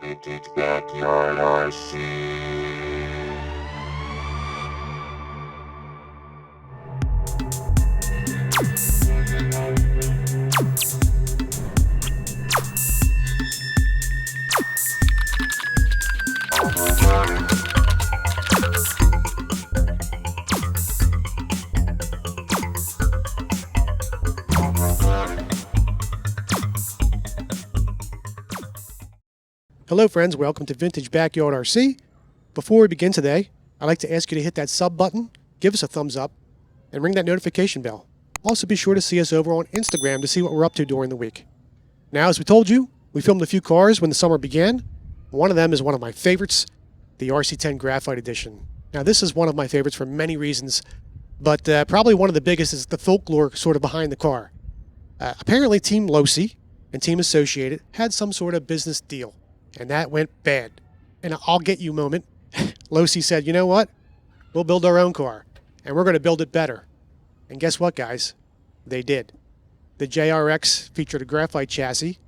Vintage Backyard RC. Hello friends, welcome to Vintage Backyard RC. Before we begin today, I'd like to ask you to hit that sub button, give us a thumbs up, and ring that notification bell. Also be sure to see us over on Instagram to see what we're up to during the week. Now, as we told you, we filmed a few cars when the summer began. One of them is one of my favorites, the RC10 Graphite Edition. Now this is one of my favorites for many reasons, but probably one of the biggest is the folklore sort of behind the car. Apparently Team Losi and Team Associated had some sort of business deal. And that went bad. And I'll get you moment. Losi said, you know what? We'll build our own car. And we're going to build it better. And guess what, guys? They did. The JRX featured a graphite chassis,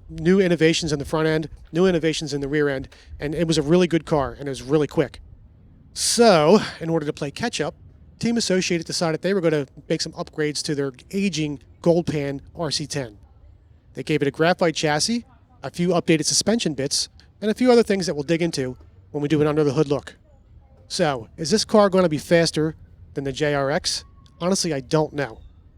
new innovations in the front end, new innovations in the rear end, and it was a really good car, and it was really quick. So, in order to play catch-up, Team Associated decided they were going to make some upgrades to their aging gold pan RC10. They gave it a graphite chassis, a few updated suspension bits, and a few other things that we'll dig into when we do an under the hood look. So, is this car going to be faster than the JRX? Honestly, I don't know.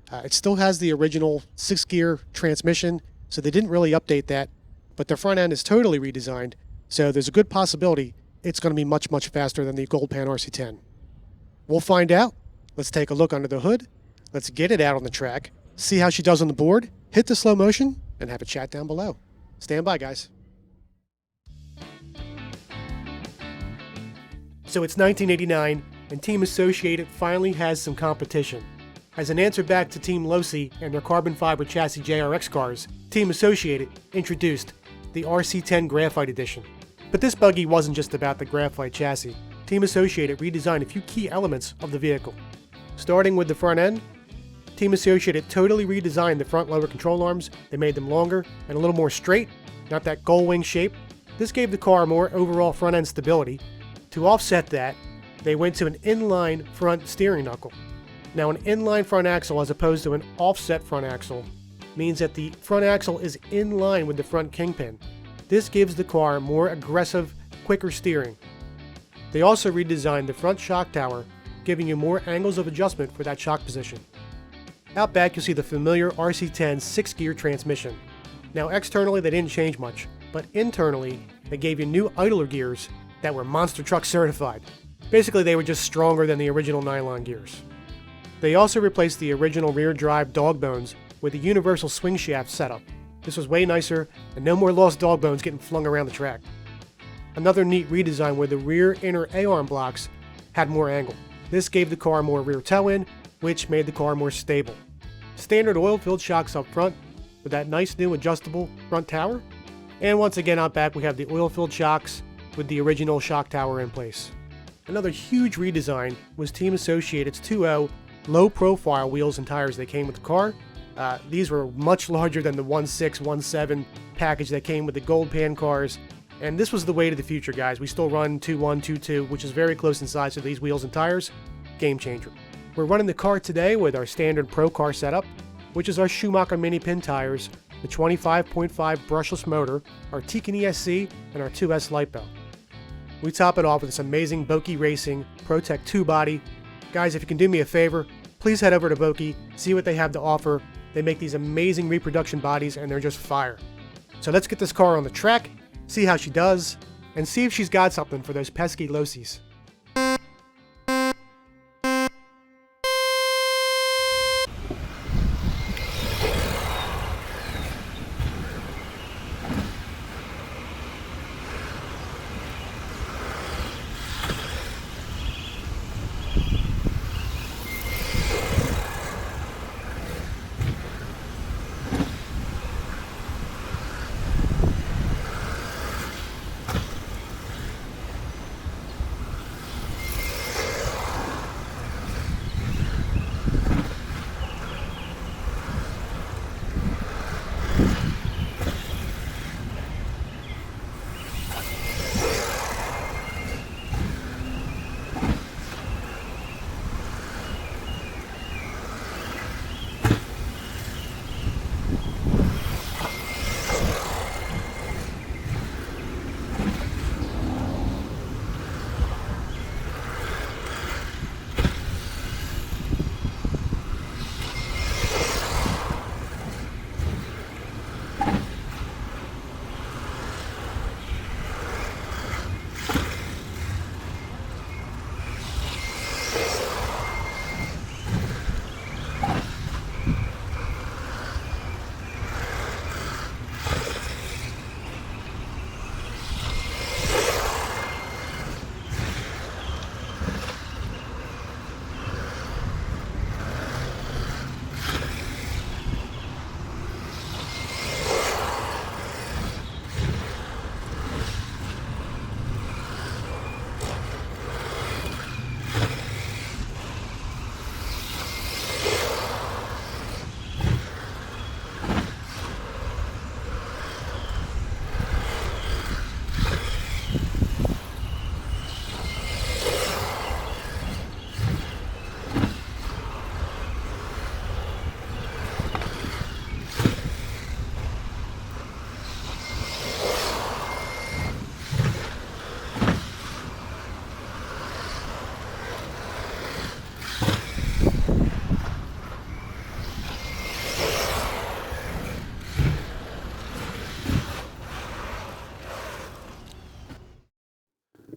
It still has the original 6-gear transmission, so they didn't really update that, but the front end is totally redesigned, so there's a good possibility it's going to be much, much faster than the Gold Pan RC10. We'll find out. Let's take a look under the hood. Let's get it out on the track, see how she does on the board, hit the slow motion, and have a chat down below. Stand by, guys. So it's 1989, and Team Associated finally has some competition. As an answer back to Team Losi and their carbon fiber chassis JRX cars, Team Associated introduced the RC10 Graphite Edition. But this buggy wasn't just about the graphite chassis. Team Associated redesigned a few key elements of the vehicle. Starting with the front end, Team Associated totally redesigned the front lower control arms. They made them longer and a little more straight, not that gull wing shape. This gave the car more overall front end stability. To offset that, they went to an inline front steering knuckle. Now, an inline front axle as opposed to an offset front axle means that the front axle is in line with the front kingpin. This gives the car more aggressive, quicker steering. They also redesigned the front shock tower, giving you more angles of adjustment for that shock position. Out back, you'll see the familiar RC10 6-gear transmission. Now, externally, they didn't change much, but internally, they gave you new idler gears that were monster truck certified. Basically, they were just stronger than the original nylon gears. They also replaced the original rear drive dog bones with a universal swing shaft setup. This was way nicer, and no more lost dog bones getting flung around the track. Another neat redesign where the rear inner A-arm blocks had more angle. This gave the car more rear toe-in, which made the car more stable. Standard oil-filled shocks up front with that nice new adjustable front tower. And once again out back we have the oil-filled shocks with the original shock tower in place. Another huge redesign was Team Associated's 2.0 low-profile wheels and tires that came with the car. These were much larger than the 1.6, 1.7 package that came with the Gold Pan cars. And this was the way to the future, guys. We still run 2.1, 2.2, which is very close in size to these wheels and tires. Game changer. We're running the car today with our standard Pro Car setup, which is our Schumacher mini pin tires, the 25.5 brushless motor, our Tican ESC, and our 2S light belt. We top it off with this amazing Bokeh Racing ProTech 2 body. Guys, if you can do me a favor, please head over to Bokeh, see what they have to offer. They make these amazing reproduction bodies and they're just fire. So let's get this car on the track, see how she does, and see if she's got something for those pesky Losis.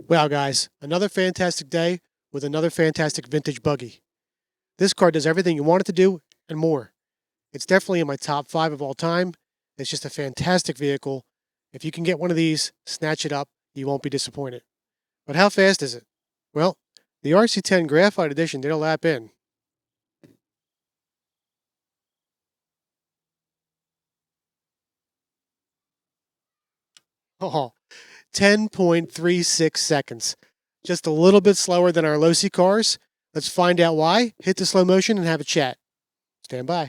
Wow, guys, another fantastic day with another fantastic vintage buggy. This car does everything you want it to do and more. It's definitely in my top 5 of all time. It's just a fantastic vehicle. If you can get one of these, snatch it up. You won't be disappointed. But how fast is it? Well, the RC10 Graphite Edition did a lap in. Oh, 10.36 seconds. Just a little bit slower than our Losi cars. Let's find out why. Hit the slow motion and have a chat. Stand by.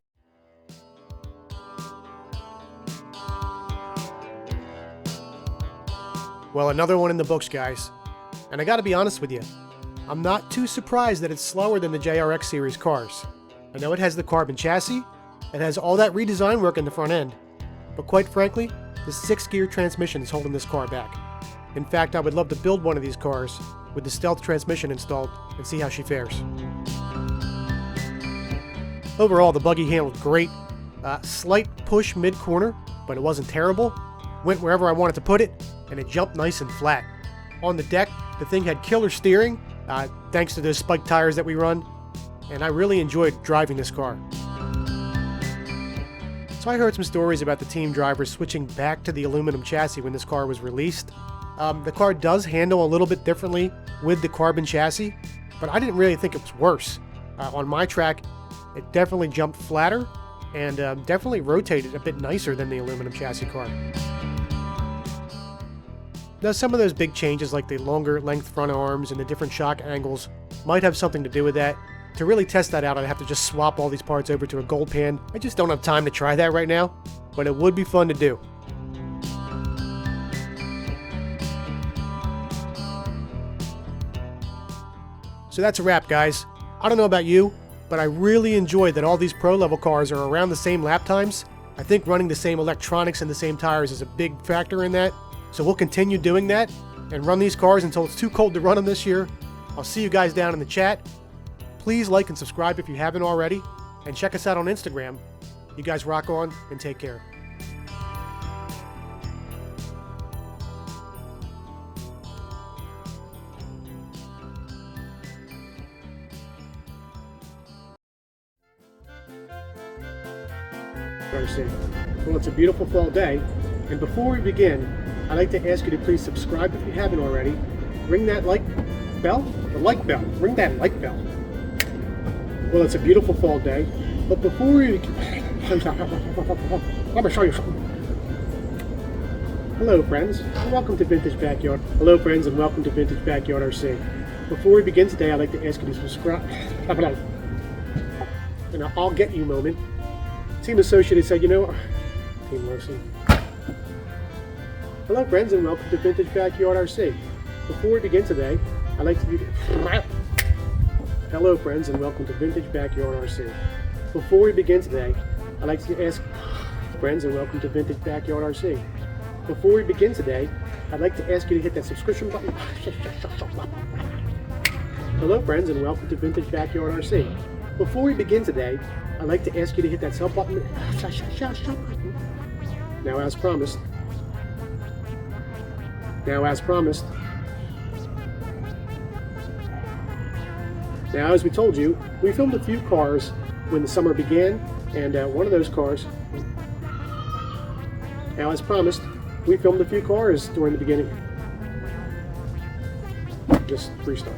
Well, another one in the books, guys. And I gotta be honest with you, I'm not too surprised that it's slower than the JRX series cars. I know it has the carbon chassis, it has all that redesign work in the front end, but quite frankly, the 6-gear transmission is holding this car back. In fact, I would love to build one of these cars with the stealth transmission installed and see how she fares. Overall, the buggy handled great. Slight push mid-corner, but it wasn't terrible. Went wherever I wanted to put it, and it jumped nice and flat. On the deck, the thing had killer steering, thanks to those spiked tires that we run, and I really enjoyed driving this car. So I heard some stories about the team drivers switching back to the aluminum chassis when this car was released. The car does handle a little bit differently with the carbon chassis, but I didn't really think it was worse. On my track, it definitely jumped flatter and definitely rotated a bit nicer than the aluminum chassis car. Now, some of those big changes like the longer length front arms and the different shock angles might have something to do with that. To really test that out, I'd have to just swap all these parts over to a gold pan. I just don't have time to try that right now, but it would be fun to do. So that's a wrap, guys. I don't know about you, but I really enjoyed that all these pro-level cars are around the same lap times. I think running the same electronics and the same tires is a big factor in that. So we'll continue doing that and run these cars until it's too cold to run them this year. I'll see you guys down in the chat. Please like and subscribe if you haven't already, and check us out on Instagram. You guys rock on and take care. Well, it's a beautiful fall day, and before we begin, I'd like to ask you to please subscribe if you haven't already. Ring that like bell? The like bell. Ring that like bell. Well, it's a beautiful fall day, but before we... Let me show you something. Hello, friends, and welcome to Vintage Backyard. Hello, friends, and welcome to Vintage Backyard RC. Before we begin today, I'd like to ask you to subscribe. And I'll get you moment. Team Associated said, you know... Team Losi. Hello, friends, and welcome to Vintage Backyard RC. Before we begin today, I'd like to... Hello, friends, and welcome to Vintage Backyard RC. Before we begin today, I'd like to ask... Friends, and welcome to Vintage Backyard RC. Before we begin today, I'd like to ask you to hit that subscription button. Hello, friends, and welcome to Vintage Backyard RC. Before we begin today, I'd like to ask you to hit that sub button. Now, as promised. Now, as promised. Now, as we told you, we filmed a few cars when the summer began, and one of those cars. Now, as promised, we filmed a few cars during the beginning. Just restart.